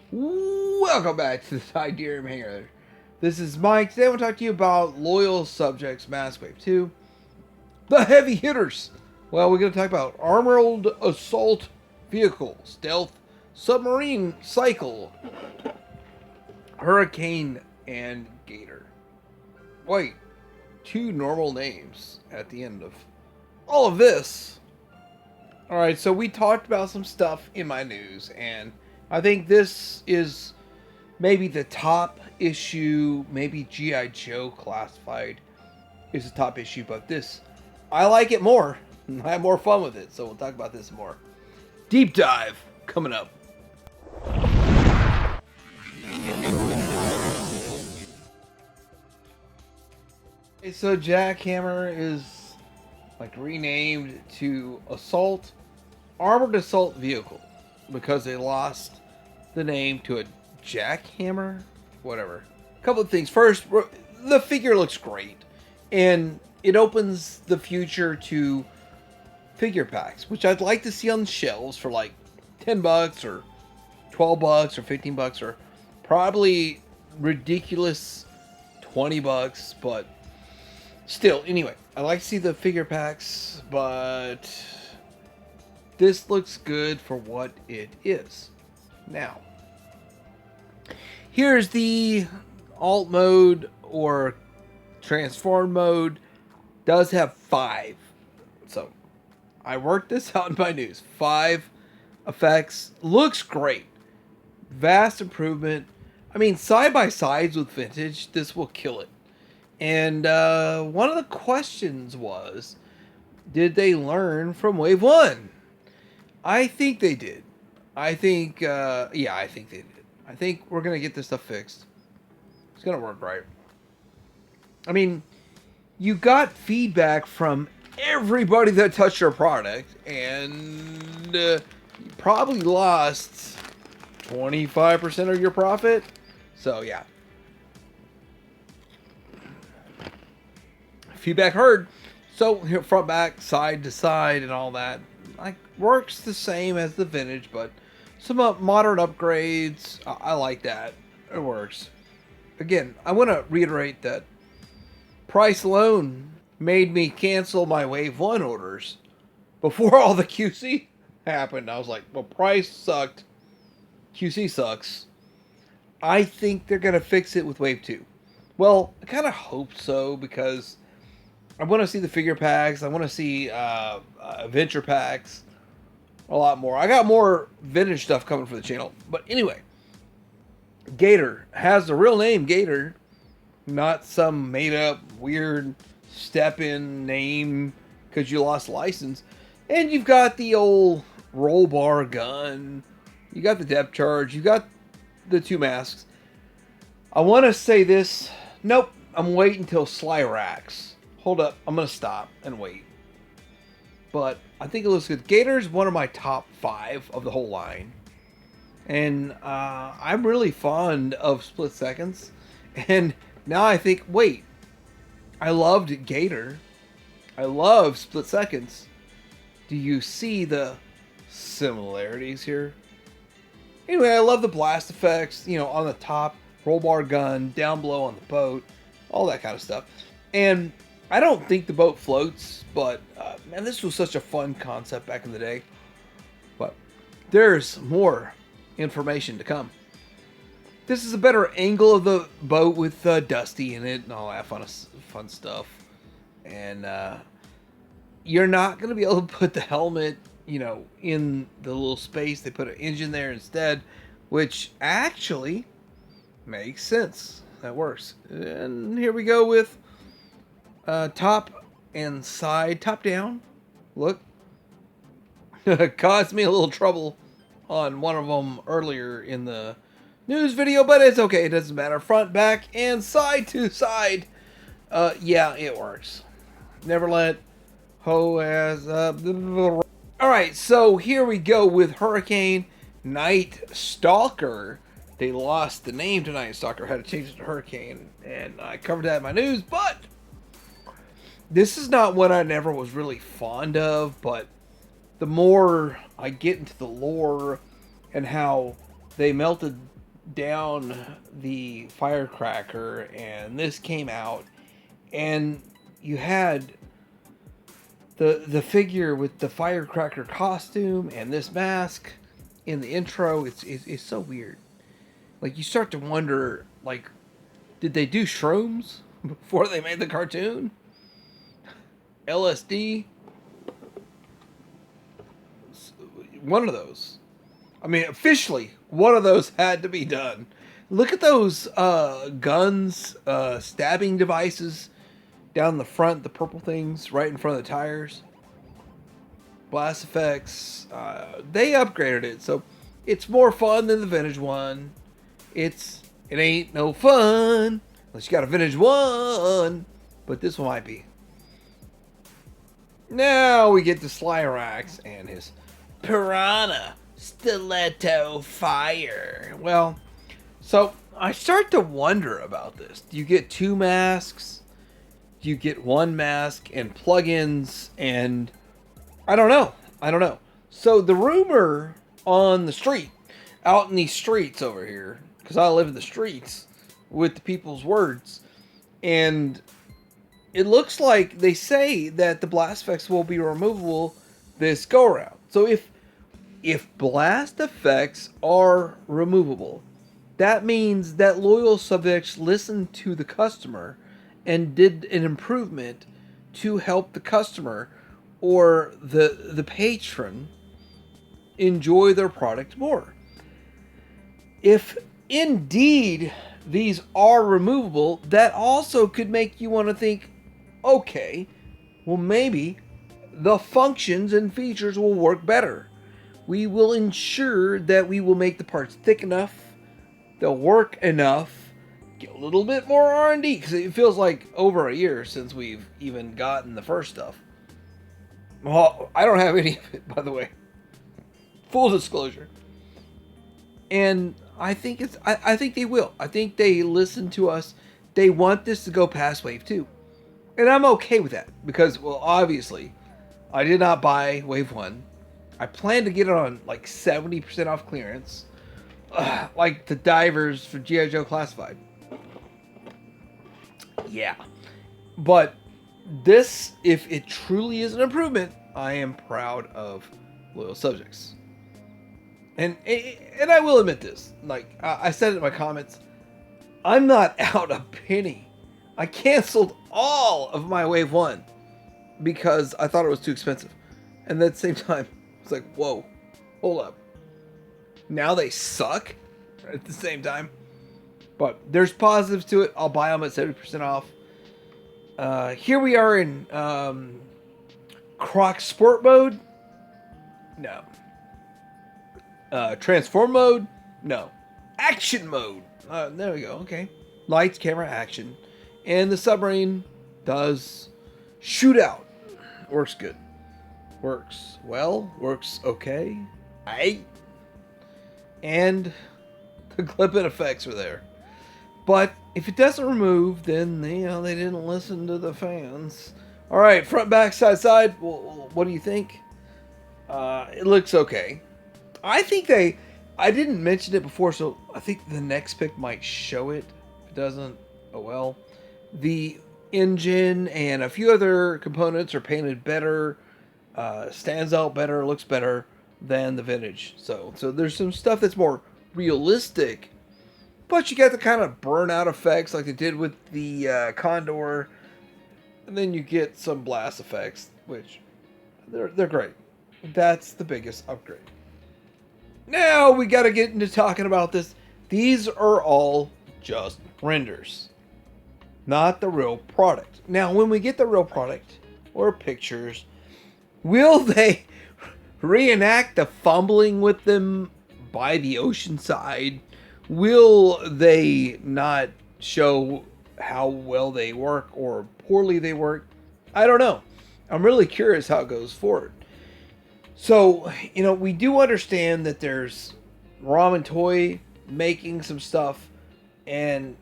Welcome back to the Sidereal Hangar. This is Mike. Today I want to talk to you about Loyal Subjects Mass Wave 2. The heavy hitters. Well, we're going to talk about Armored Assault Vehicle, Stealth, Submarine Cycle, Hurricane, and Gator. Wait, two normal names at the end of all of this. Alright, so we talked about some stuff in my news, and I think this is maybe the top issue, maybe G.I. Joe Classified is the top issue, but this, I like it more. I have more fun with it, so we'll talk about this more. Deep dive coming up. Okay, so Jackhammer is like renamed to Armored Assault Vehicle because they lost the name to a jackhammer, whatever. A couple of things. First, the figure looks great, and it opens the future to figure packs, which I'd like to see on the shelves for like $10 or $12 or $15 or probably ridiculous $20, but still, anyway, I like to see the figure packs, but this looks good for what it is. Now, here's the alt mode or transform mode. Does have 5. So, I worked this out in my news. 5 effects. Looks great. Vast improvement. I mean, side by sides with vintage, this will kill it. And one of the questions was, did they learn from Wave 1? I think they did. I think they did. I think we're going to get this stuff fixed. It's going to work right. I mean, you got feedback from everybody that touched your product, and you probably lost 25% of your profit. So, yeah. Feedback heard. So, front, back, side to side, and all that, like, works the same as the vintage, but some modern upgrades. I like that. It works. Again, I want to reiterate that price alone made me cancel my Wave 1 orders before all the QC happened. I was like, well, price sucked. QC sucks. I think they're going to fix it with Wave 2. Well, I kind of hope so, because I want to see the figure packs. I want to see adventure packs. A lot more. I got more vintage stuff coming for the channel. But anyway, Gator has the real name Gator, not some made up weird step in name because you lost license. And you've got the old roll bar gun. You got the depth charge. You got the 2 masks. I want to say this. Nope. I'm waiting until Slyrax. Hold up. I'm going to stop and wait. But I think it looks good. Gator's one of my top 5 of the whole line. And I'm really fond of Split Seconds. And now I think, wait. I loved Gator. I love Split Seconds. Do you see the similarities here? Anyway, I love the blast effects. You know, on the top, roll bar gun, down below on the boat. All that kind of stuff. And I don't think the boat floats, but man, this was such a fun concept back in the day. But there's more information to come. This is a better angle of the boat with Dusty in it and all that fun stuff. And you're not going to be able to put the helmet, you know, in the little space. They put an engine there instead, which actually makes sense. That works. And here we go with top and side, top down. Look, caused me a little trouble on one of them earlier in the news video, but it's okay. It doesn't matter. Front, back, and side to side. Yeah, it works. Never let ho as all right. So here we go with Hurricane Night Stalker. They lost the name to Night Stalker. Had to change it to Hurricane, and I covered that in my news, but this is not one I never was really fond of, but the more I get into the lore and how they melted down the firecracker, and this came out, and you had the figure with the firecracker costume and this mask in the intro. It's so weird. Like, you start to wonder, like, did they do shrooms before they made the cartoon? LSD? One of those. I mean, officially, one of those had to be done. Look at those guns, stabbing devices down the front, the purple things right in front of the tires. Blast effects. They upgraded it, so it's more fun than the vintage one. It ain't no fun unless you got a vintage one, but this one might be. Now we get to Slyrax and his Piranha Stiletto Fire. Well, so I start to wonder about this. Do you get two masks? Do you get one mask and plugins? And I don't know. So the rumor on the street, out in these streets over here, because I live in the streets with the people's words, and it looks like they say that the blast effects will be removable this go around. So if blast effects are removable, that means that loyal subjects listened to the customer and did an improvement to help the customer or the patron enjoy their product more. If indeed these are removable, that also could make you want to think, okay, well, maybe the functions and features will work better. We will ensure that we will make the parts thick enough, they'll work enough, get a little bit more R&D, because it feels like over a year since we've even gotten the first stuff. Well, I don't have any of it, by the way. Full disclosure. And I think I think they will. I think they listen to us. They want this to go past Wave 2. And I'm okay with that. Because, well, obviously, I did not buy Wave 1. I plan to get it on like 70% off clearance. Like the divers for G.I. Joe Classified. Yeah. But this, if it truly is an improvement, I am proud of loyal subjects. And I will admit this. Like, I said it in my comments. I'm not out a penny. I canceled all of my Wave 1 because I thought it was too expensive. And at the same time, it's like, whoa, hold up. Now they suck at the same time. But there's positives to it. I'll buy them at 70% off. Here we are in Croc Sport mode. No. Transform mode. No. Action mode. There we go. Okay. Lights, camera, action. And the submarine does shoot out. Works good. Works well. Works okay. And the clip-in effects are there. But if it doesn't remove, then they didn't listen to the fans. All right, front, back, side, side. Well, what do you think? It looks okay. I think I didn't mention it before, so I think the next pick might show it. If it doesn't, oh well. The engine and a few other components are painted better, stands out better, looks better than the vintage. So there's some stuff that's more realistic, but you get the kind of burnout effects like they did with the Condor, and then you get some blast effects, which they're great. That's the biggest upgrade. Now we got to get into talking about this. These are all just renders, not the real product. Now, when we get the real product or pictures, will they reenact the fumbling with them by the ocean side? Will they not show how well they work or poorly they work? I don't know. I'm really curious how it goes forward. So, we do understand that there's Ramen Toy making some stuff, and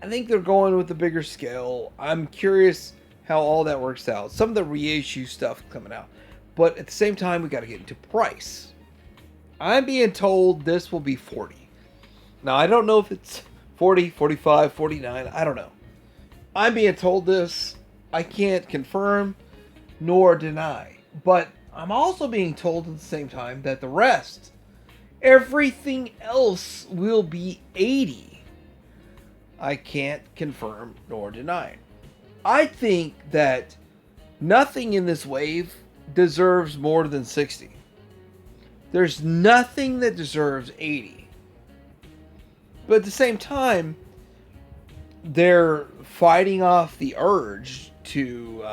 I think they're going with the bigger scale. I'm curious how all that works out. Some of the reissue stuff coming out. But at the same time, we got to get into price. I'm being told this will be $40. Now, I don't know if it's 40, 45, 49. I don't know. I'm being told this. I can't confirm nor deny. But I'm also being told at the same time that the rest, everything else, will be 80. I can't confirm nor deny. I think that nothing in this wave deserves more than 60. There's nothing that deserves 80. But at the same time, they're fighting off the urge to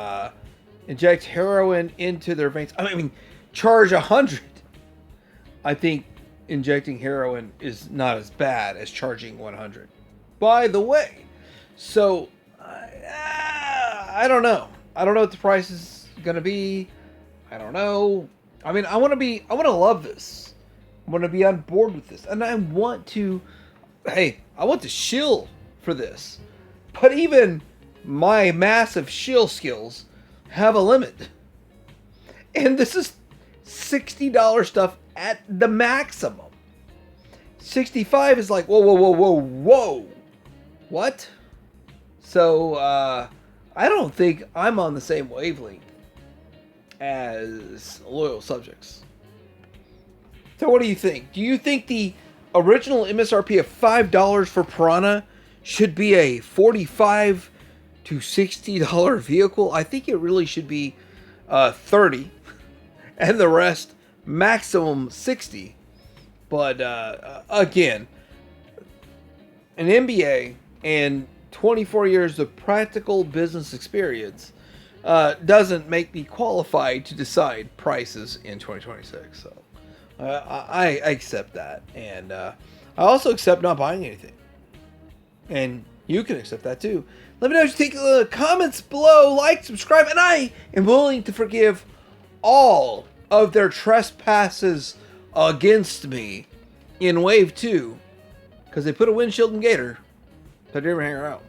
inject heroin into their veins. I mean, charge 100. I think injecting heroin is not as bad as charging 100. By the way, so I don't know. I don't know what the price is gonna be. I don't know. I mean, I want to love this. I want to be on board with this, and I want to. Hey, I want to shill for this, but even my massive shill skills have a limit, and this is $60 stuff at the maximum. 65 is like whoa. What? So I don't think I'm on the same wavelength as loyal subjects. So what do you think? Do you think the original MSRP of $5 for Piranha should be a $45 to $60 vehicle? I think it really should be 30 and the rest maximum 60. But again, an MBA and 24 years of practical business experience doesn't make me qualified to decide prices in 2026. So I accept that. And I also accept not buying anything. And you can accept that too. Let me know what you think in the comments below. Like, subscribe, and I am willing to forgive all of their trespasses against me in Wave 2 because they put a windshield in Gator. So I didn't hang around.